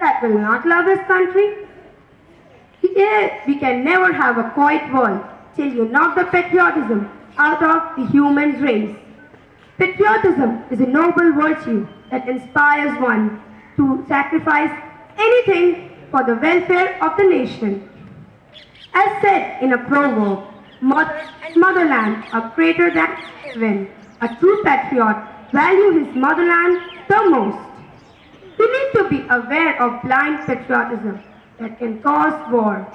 that will not love his country? Yeah, we can never have a quiet world till you knock the patriotism out of the human race. Patriotism is a noble virtue that inspires one to sacrifice anything for the welfare of the nation. As said in a proverb, mother and motherland are greater than heaven. A true patriot values his motherland the most. We need to be aware of blind patriotism that can cause war.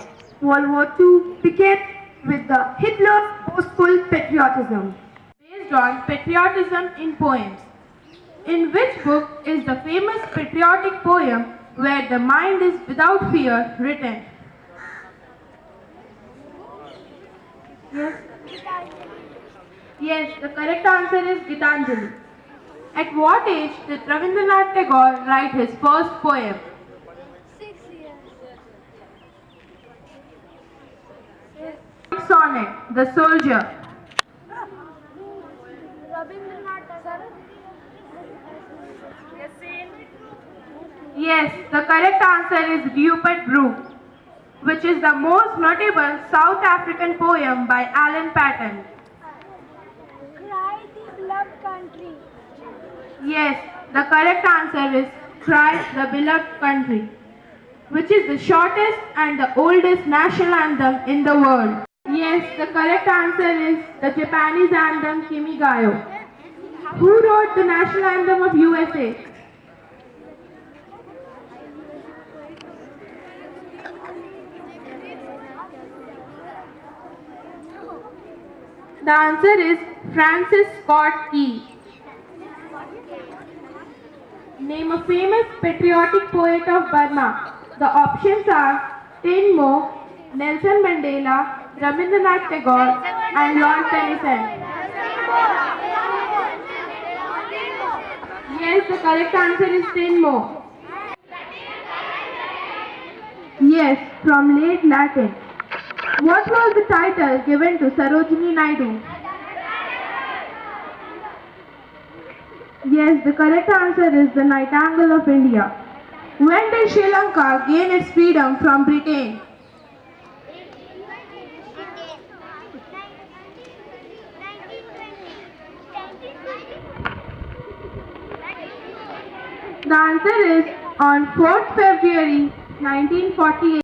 World War II began with the Hitler's boastful patriotism. Based on patriotism in poems. In which book is the famous patriotic poem where the mind is without fear written? Yes. Yes, the correct answer is Gitanjali. At what age did Rabindranath Tagore write his first poem? 6 years. Sonnet, The Soldier. Rabindranath Tagore. Yes, the correct answer is Rupert Brooke, which is the most notable South African poem by Alan Paton. Cry the beloved country. Yes, the correct answer is Cry the Beloved Country, which is the shortest and the oldest national anthem in the world. Yes, the correct answer is the Japanese anthem Kimi Gayo. Who wrote the national anthem of USA? The answer is Francis Scott Key. Name a famous patriotic poet of Burma. The options are Tin Mo, Nelson Mandela, Rabindranath Tagore, and Lord Tennyson. Yes, the correct answer is Tin Mo. Yes, from late Latin. What was the title given to Sarojini Naidu? Yes, the correct answer is the Nightingale of India. When did Sri Lanka gain its freedom from Britain? The answer is on 4th February 1948.